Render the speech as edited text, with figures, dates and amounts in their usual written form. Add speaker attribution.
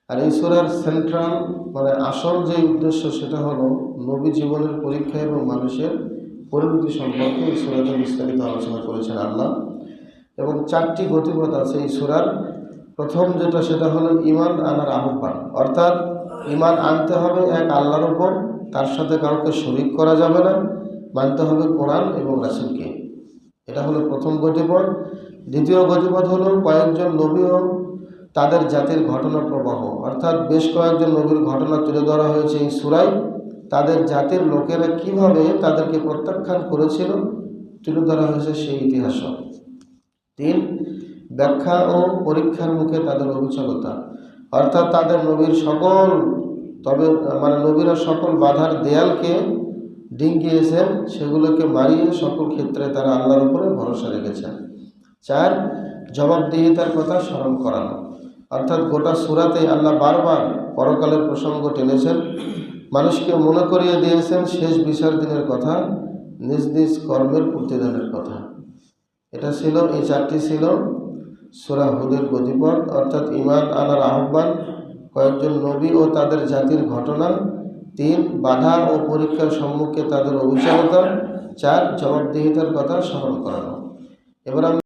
Speaker 1: আর এই সূরার সেন্ট্রাল মানে আসল যে উদ্দেশ্য সেটা হলো নবী জীবনের পরীক্ষা এবং মানুষের পরিণতি সম্পর্কে এই সূরাতে বিস্তারিত আলোচনা করেছেন আল্লাহ। এবং 4টি গতিপথ আছে এই সূরার। প্রথম যেটা সেটা হলো ঈমান আনার আহ্বান, অর্থাৎ ঈমান আনতে হবে এক আল্লাহর উপর, তার সাথে কাউকে শরীক করা যাবে না, মানতে হবে কোরআন এবং রাসূলকে। এটা হলো প্রথম গতিপথ। দ্বিতীয় গতিপথ হলো কয়েকজন নবী ও তাদের জাতির ঘটনা প্রবাহ, অর্থাৎ বেশ কয়েকজন নবীর ঘটনা তুলে ধরা হয়েছে এই সূরায়। তাদের জাতির লোকেরা কিভাবে তাদেরকে প্রত্যাখ্যান করেছিল তুলে ধরা হয়েছে সেই ইতিহাস। 3, ব্যাখ্যা ও পরীক্ষার মুখে তাদের অবিচলতা, অর্থাৎ তাদের নবীর সকল নবীরা সকল বাধার দেয়ালকে ডিঙ্গিয়েছেন, সেগুলোকে মারিয়ে সকল ক্ষেত্রে তারা আল্লাহর উপরে ভরসা রেখেছেন। 4, জবাবদিহিতার কথা স্মরণ করানো, অর্থাৎ গোটা সূরাতে আল্লাহ বারবার পরকালের প্রসঙ্গ টেনেছেন, মানুষকে মনে করিয়ে দিয়েছেন শেষ বিচার দিনের কথা, নিজ নিজ কর্মের প্রতিদানের কথা। এটা ছিল, এই 4টি ছিল সূরা হুদের গতিপথ, অর্থাৎ ঈমান আনার আহ্বান, কয়েকজন নবী ও তাদের জাতির ঘটনা, 3, বাধা ও পরীক্ষার সম্মুখে তাদের অবিচলতা, 4, জবাবদিহিতার কথা স্মরণ করানো। এবার